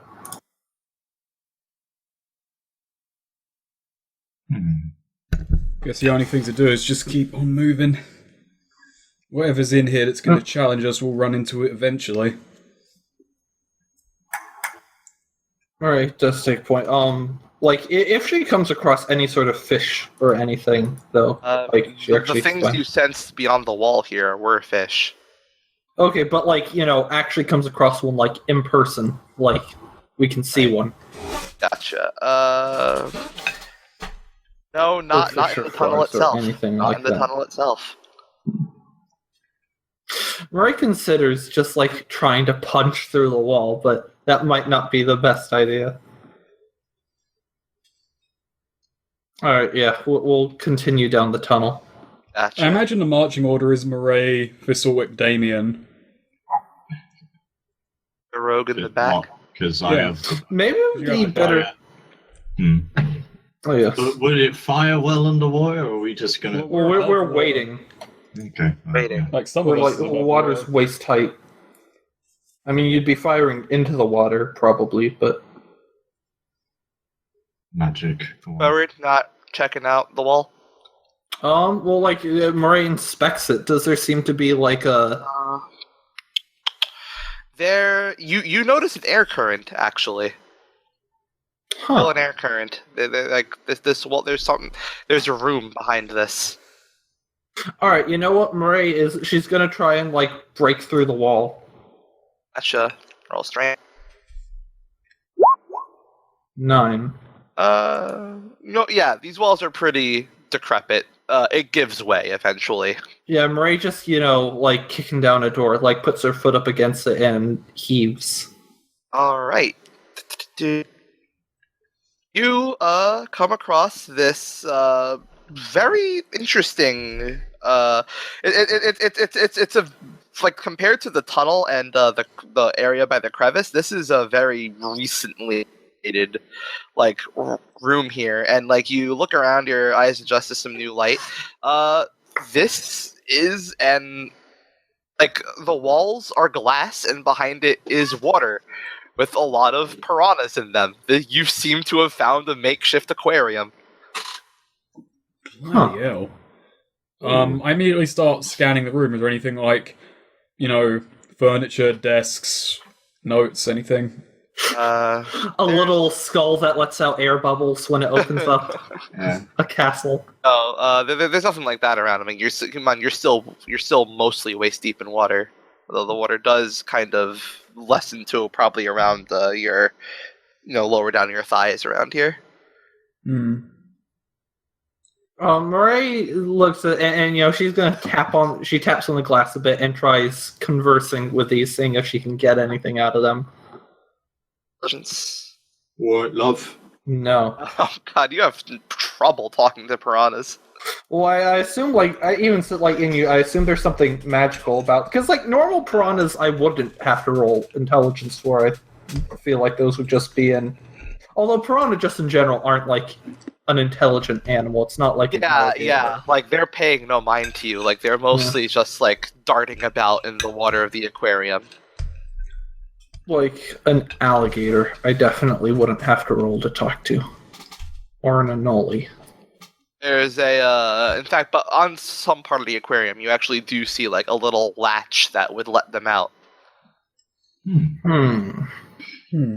Guess the only thing to do is just keep on moving. Whatever's in here that's going to challenge us, we'll run into it eventually. Alright, does take point. Like, if she comes across any sort of fish or anything, though, like, she actually... The things you sensed beyond the wall here were fish. Okay, but, like, actually comes across one, like, in person. Like, we can see one. Gotcha. No, not in the tunnel itself. Not in the tunnel itself. Roy considers just, like, trying to punch through the wall, but that might not be the best idea. Alright, yeah, we'll continue down the tunnel. Gotcha. I imagine the marching order is Murray, Thistlewick, Damien. The rogue in the back? Because I have... Maybe it would be better... Oh, yes. But would it fire well underwater, or are we just gonna... We're waiting. Okay. Waiting. Like some of us... The water's waist height. I mean, you'd be firing into the water, probably, but... Magic. Forward, not checking out the wall? Well, like, Murray inspects it. Does there seem to be, like, a... You notice an air current, actually. Still an air current. Like, this wall, there's a room behind this. Alright, you know what Murray is? She's gonna try and, like, break through the wall. Gotcha. Roll strength. 9. Yeah, these walls are pretty decrepit. It gives way eventually. Yeah, Murray just, like, kicking down a door, like, puts her foot up against it and heaves. Alright. You, come across this, very interesting, it's a, like, compared to the tunnel and, the area by the crevice, this is a very recently like room here, and like you look around, your eyes adjust to some new light. This is like the walls are glass, and behind it is water with a lot of piranhas in them. You seem to have found a makeshift aquarium. Bloody hell. I immediately start scanning the room. Is there anything like, furniture, desks, notes, anything? A little skull that lets out air bubbles when it opens up. Yeah. A castle. Oh, there's nothing like that around. I mean, you're still mostly waist deep in water. Although the water does kind of lessen to probably around your, lower down your thighs around here. Murray looks at and she's gonna she taps on the glass a bit and tries conversing with these, seeing if she can get anything out of them. What, love? No. Oh god, you have trouble talking to piranhas. Well, I assume, like, I assume there's something magical about, because, like, normal piranhas I wouldn't have to roll intelligence for. I feel like those would just be although piranha just in general aren't, like, an intelligent animal. It's not like... Yeah, like, they're paying no mind to you. Like, they're mostly just, like, darting about in the water of the aquarium. Like an alligator, I definitely wouldn't have to roll to talk to. Or an anole. There's in fact, but on some part of the aquarium, you actually do see, like, a little latch that would let them out.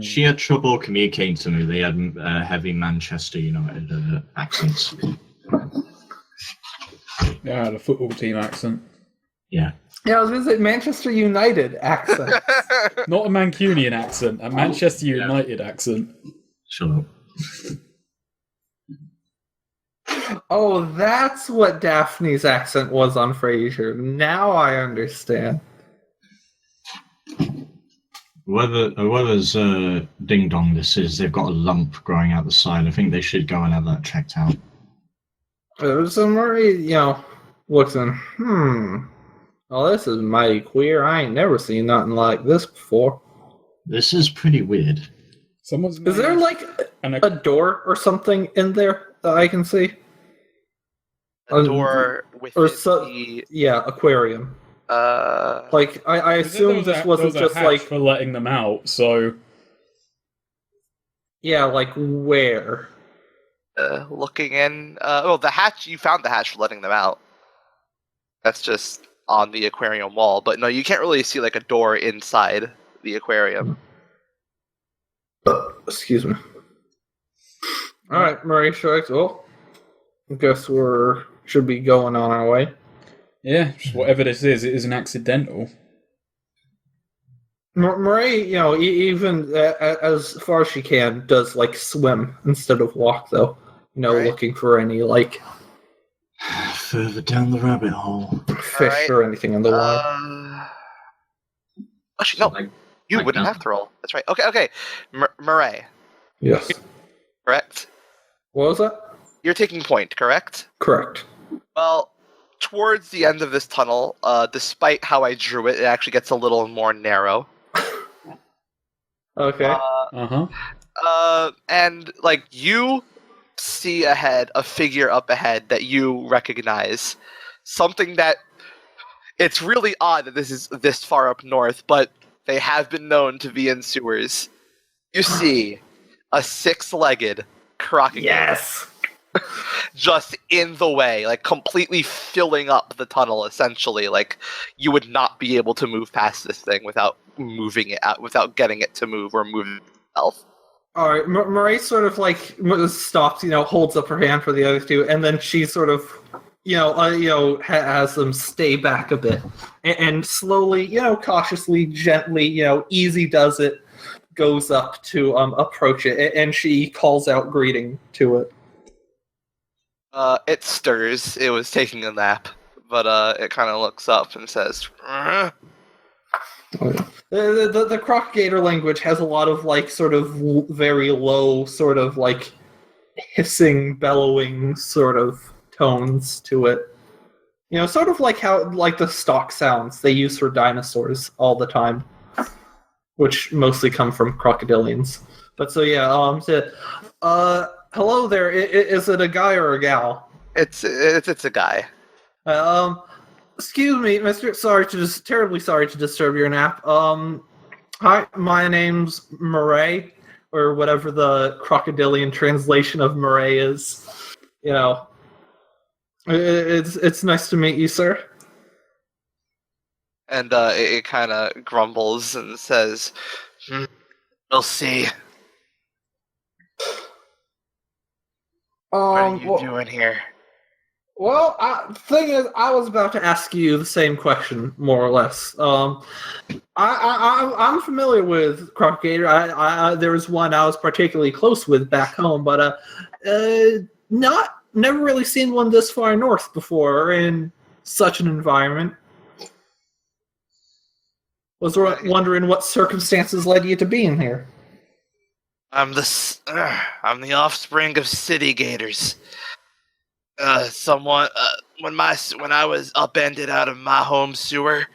She had trouble communicating to me. They had heavy Manchester United accents. Yeah, the football team accent. Yeah. Yeah, I was going to say Manchester United accent. Not a Mancunian accent, a Manchester United accent. Shut up. Oh, that's what Daphne's accent was on Frasier. Now I understand. Whoever's ding dong this is, they've got a lump growing out the side. I think they should go and have that checked out. So Murray, looks in, Oh, this is mighty queer. I ain't never seen nothing like this before. This is pretty weird. Is there like a door or something in there that I can see? A door with aquarium. Like I assume this wasn't just like for letting them out. So yeah, like where? Looking in. The hatch. You found the hatch for letting them out. That's just on the aquarium wall. But no, you can't really see like a door inside the aquarium. Excuse me. All right, Murray strikes. Well, I guess should be going on our way. Yeah, whatever this is, it isn't accidental. Murray, even as far as she can, does like swim instead of walk, though. Right. Looking for any like further down the rabbit hole, fish or anything in the water. Actually, no. You wouldn't have to roll. That's right. Okay. Murray. Yes. Correct? What was that? You're taking point, correct? Correct. Well, towards the end of this tunnel, despite how I drew it, it actually gets a little more narrow. Okay. And, like, you see a figure up ahead that you recognize. Something that... It's really odd that this is this far up north, but... They have been known to be in sewers. You see a 6-legged crocodile. Yes! Just in the way, like completely filling up the tunnel, essentially. Like, you would not be able to move past this thing without moving it out, without getting it to move or move itself. Alright, Marie sort of like stops, holds up her hand for the other two, and then she sort of has them stay back a bit, and slowly, cautiously, gently, easy does it, goes up to approach it, and she calls out greeting to it. It stirs. It was taking a nap, but it kind of looks up and says, "Rrr." The Crocagator language has a lot of like sort of very low, sort of like hissing, bellowing sort of tones to it. Sort of like how like the stock sounds they use for dinosaurs all the time, which mostly come from crocodilians. But so yeah, hello there. Is it a guy or a gal? It's a guy. Excuse me, Mister. Terribly sorry to disturb your nap. Hi, my name's Murray, or whatever the crocodilian translation of Murray is. It's nice to meet you, sir. And it kind of grumbles and says, "We'll see." What are you doing here? Well, thing is, I was about to ask you the same question, more or less. I'm familiar with Crocagator. There was one I was particularly close with back home, but never really seen one this far north before in such an environment. Was wondering what circumstances led you to being here. I'm the offspring of city gators. When I was upended out of my home sewer,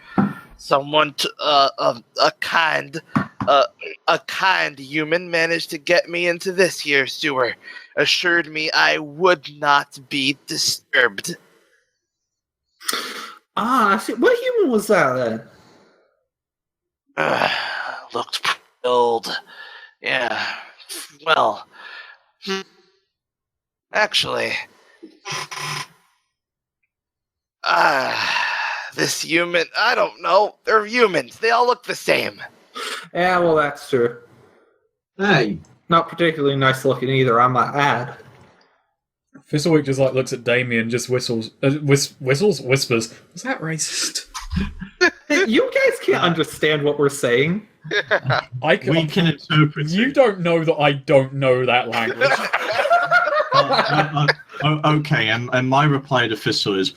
someone a kind human managed to get me into this here sewer, assured me I would not be disturbed. I see. What human was that then? Looked pretty old. Yeah. Well, actually, this human, I don't know. They're humans. They all look the same. Yeah, well, that's true. Hey. Not particularly nice looking either, I might add. Fizzlewick just looks at Damien, just whistles. Whispers. Was that racist? You guys can't understand what we're saying. We can interpret. You don't know that I don't know that language. Okay, and my reply to Fizzle is.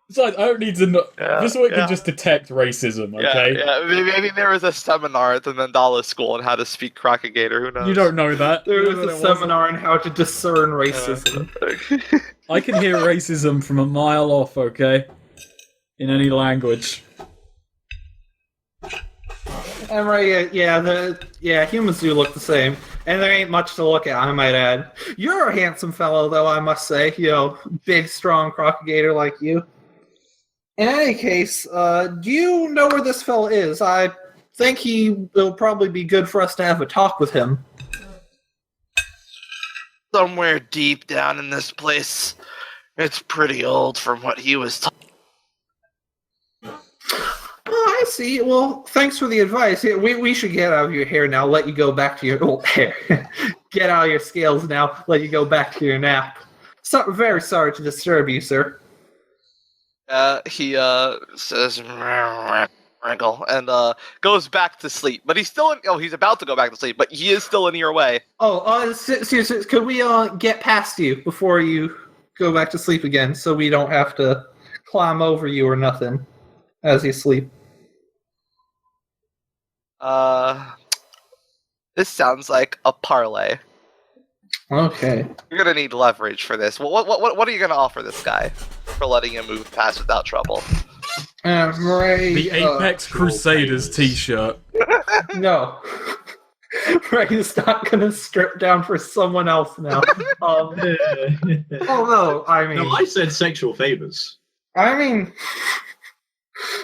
Besides, I don't need to know. Fizzlewick can just detect racism. Okay. Yeah. Maybe there was a seminar at the Mandala School on how to speak Crocagator. Who knows? You don't know that. There was a seminar on how to discern racism. I can hear racism from a mile off. Okay. in any language. And right, humans do look the same, and there ain't much to look at, I might add. You're a handsome fellow, though, I must say. Big, strong crocagator like you. In any case, do you know where this fellow is? I think he will probably be good for us to have a talk with him. Somewhere deep down in this place. It's pretty old from what he was talking. Oh, I see. Well, thanks for the advice. We should get out of your hair now, let you go back to your hair. Get out of your scales now, let you go back to your nap. Very sorry to disturb you, sir. He says wrinkle and goes back to sleep. But he's still he's about to go back to sleep, but he is still in your way. Seriously, could we get past you before you go back to sleep again, so we don't have to climb over you or nothing as you sleep? This sounds like a parlay. Okay. You're gonna need leverage for this. What are you gonna offer this guy for letting him move past without trouble? Ray, the Apex Crusaders t-shirt. No. Ray's not gonna strip down for someone else now. Although, I mean... No, I said sexual favors. I mean...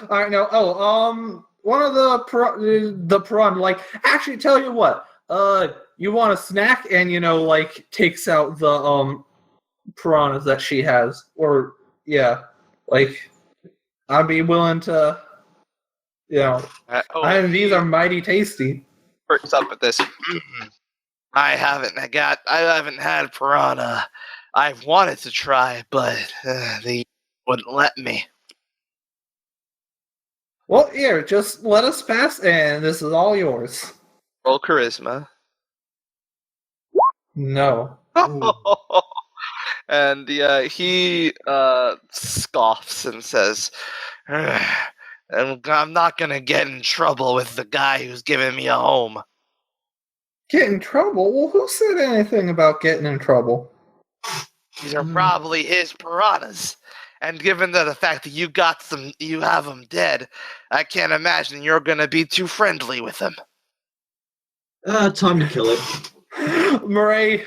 Alright, no, one of the piranha, actually, tell you what, you want a snack? And, takes out the, piranhas that she has. Or, yeah, I'd be willing to, these are mighty tasty. Perks up at this. I haven't had piranha. I've wanted to try, but they wouldn't let me. Well, here, just let us pass, and this is all yours. Roll charisma. No. And he scoffs and says, I'm not going to get in trouble with the guy who's giving me a home. Get in trouble? Well, who said anything about getting in trouble? These are probably his piranhas. And given the fact that you have them dead, I can't imagine you're going to be too friendly with them. Time to kill him. Moray's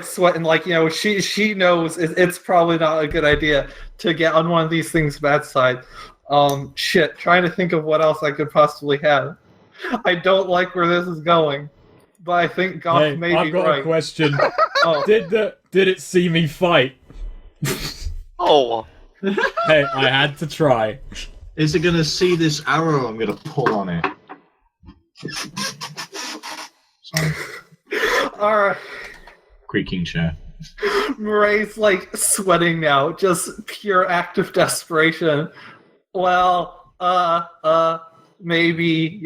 sweating, she knows it's probably not a good idea to get on one of these things' bad side. Trying to think of what else I could possibly have. I don't like where this is going, but I think Goth may be right. I've got a question. Did it see me fight? Oh. Hey, I had to try. Is it gonna see this arrow? I'm gonna pull on it. Sorry. Alright. Creaking chair. Moray's sweating now, just pure act of desperation. Well, maybe,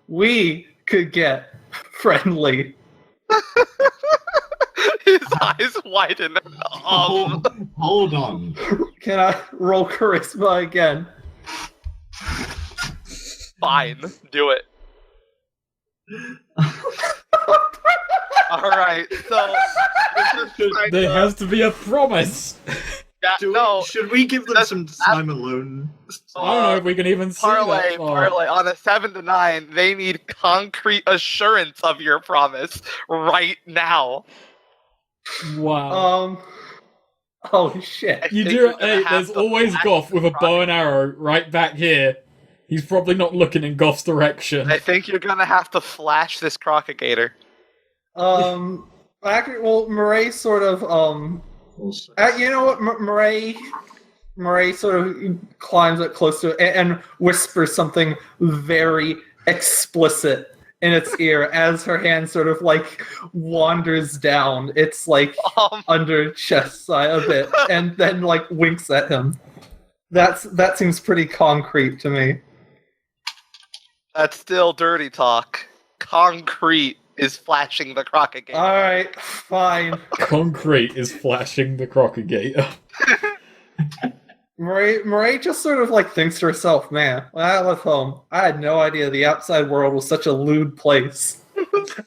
we could get friendly. His eyes widen. Hold on. Can I roll charisma again? Fine, do it. Alright, so... There has to be a promise. Should we give them some time alone? I don't know if we can even see that. Parlay. On a 7 to 9, they need concrete assurance of your promise right now. Wow. Oh shit. There's always Goth with a bow and arrow right back here. He's probably not looking in Goth's direction. I think you're gonna have to flash this crocagator. Actually, Murray sort of, you know what, Murray sort of climbs up close to it and whispers something very explicit in its ear as her hand sort of wanders down. It's under chest side a bit, and then winks at him. That seems pretty concrete to me. That's still dirty talk. Concrete is flashing the crocagator. Alright, fine. Concrete is flashing the crocagator. Murray just sort of thinks to herself, man, when I left home, I had no idea the outside world was such a lewd place.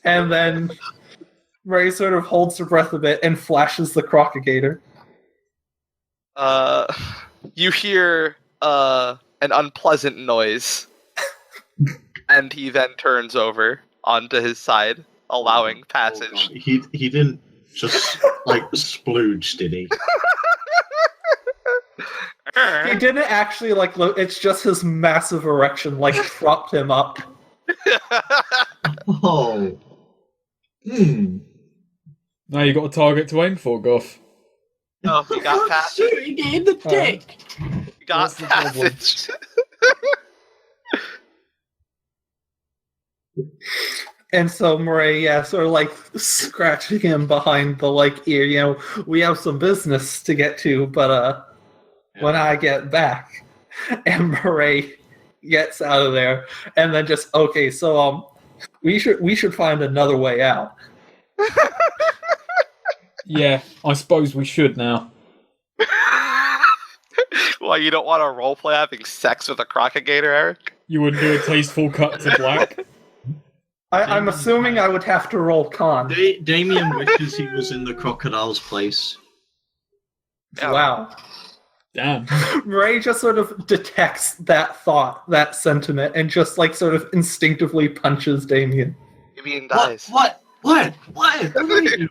And then Murray sort of holds her breath a bit and flashes the crocagator. You hear an unpleasant noise, and he then turns over onto his side, allowing passage. He didn't just like splooge, did he? He didn't actually like. It's just his massive erection like propped him up. Oh. Now you got a target to aim for, Goff. Oh, you got passage. Shooting in the dick. You got passage. And so Murray, sort of like scratching him behind the like ear. You know, we have some business to get to, but when I get back, and Murray gets out of there, and then just so we should find another way out. Yeah, I suppose we should now. Well, you don't want to roleplay having sex with a crocagator, Eric? You wouldn't do a tasteful cut to black? I'm assuming I would have to roll con. Damien wishes he was in the crocodile's place. Wow. Damn. Murray just sort of detects that thought, that sentiment, and just like sort of instinctively punches Damien. Damien dies. What? What are you?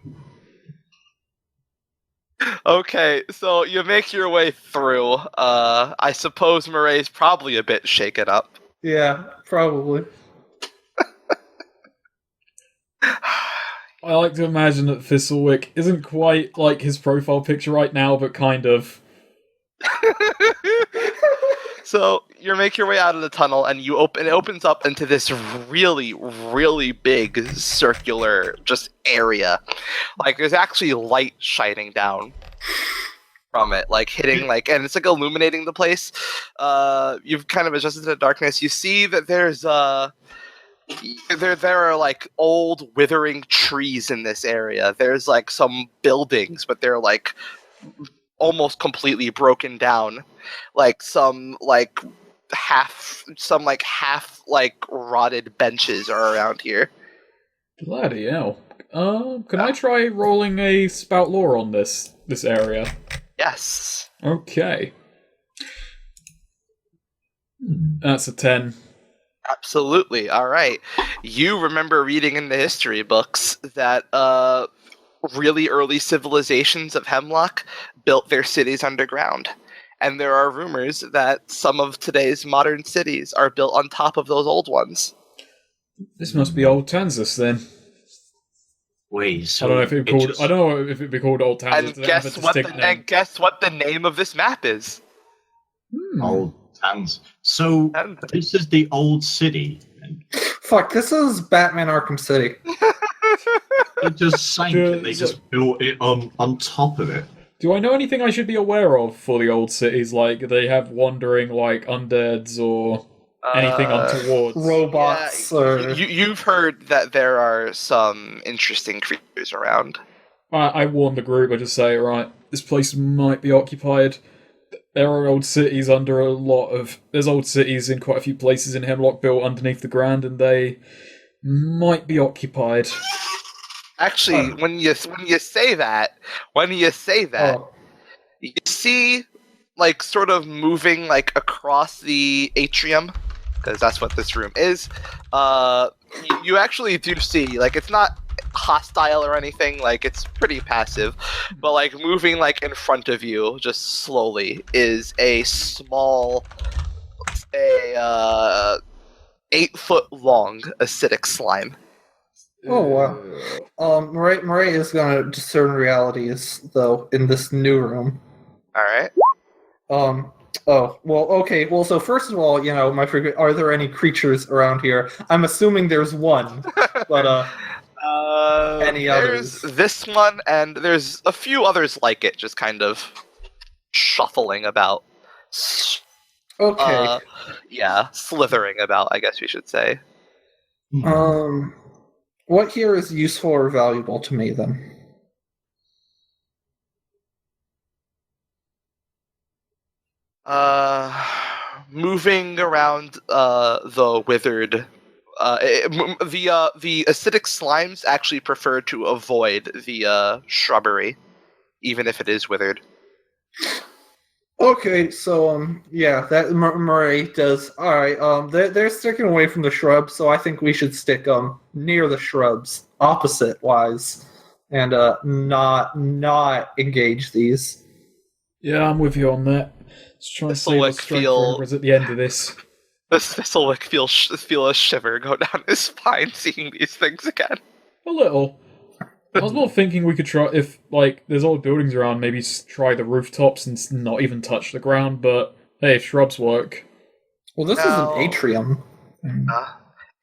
Okay, so you make your way through. I suppose Murray's probably a bit shaken up. Yeah, probably. I like to imagine that Thistlewick isn't quite like his profile picture right now, but kind of. So you make your way out of the tunnel, and it opens up into this really, really big circular just area. Like there's actually light shining down from it, like hitting and it's like illuminating the place. You've kind of adjusted to the darkness. You see that there's there are like old withering trees in this area. There's like some buildings, but they're like almost completely broken down. Like some half rotted benches are around here. Bloody hell. Can I try rolling a spout lore on this area? Yes. Okay. That's a 10. Absolutely. All right. You remember reading in the history books that really early civilizations of Hemlock built their cities underground. And there are rumors that some of today's modern cities are built on top of those old ones. This must be Old Kansas then. Wait, so I don't know if it'd be called Old Kansas. And guess what the name of this map is? Old Kansas. So this is the old city. Fuck, this is Batman Arkham City. It just sank and they just built it on top of it. Do I know anything I should be aware of for the old cities? Like, they have wandering, like, undeads or anything untowards? Robots or... You've heard that there are some interesting creatures around. I warn the group, I just say, right, this place might be occupied. There are old cities there's old cities in quite a few places in Hemlock built underneath the ground, and they might be occupied. Actually, when you say that, you see, like, sort of moving, like, across the atrium, because that's what this room is. You actually do see, like, it's not hostile or anything, like, it's pretty passive, but, like, moving, like, in front of you, just slowly, is a small, 8-foot-long acidic slime. Oh wow. Murray is gonna discern realities though in this new room. Alright. Okay. Well, so first of all, you know, are there any creatures around here? I'm assuming there's one, but any others? There's this one, and there's a few others like it, just kind of shuffling about. Okay. Slithering about, I guess we should say. What here is useful or valuable to me, then? Moving around the withered... the acidic slimes actually prefer to avoid the shrubbery, even if it is withered. Okay, so yeah, that Murray does. All right, they're sticking away from the shrubs, so I think we should stick near the shrubs, opposite wise, and not engage these. Yeah, I'm with you on that. Let's try and save our strength progress at the end of this. This will feel a shiver go down his spine seeing these things again. A little. I was more thinking we could try, if, like, there's old buildings around, maybe try the rooftops and not even touch the ground, but hey, if shrubs work. Well, this is an atrium.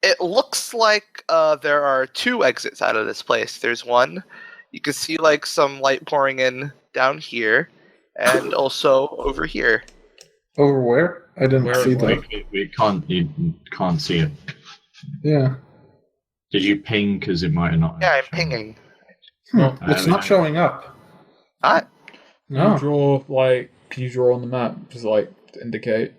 It looks like there are 2 exits out of this place. There's one. You can see, like, some light pouring in down here, and also over here. Over where? I didn't see that. You can't see it. Yeah. Did you ping? Because it might have not. Yeah, I'm pinging. It's not showing up. What? No. Can you draw on the map, just, like, to indicate?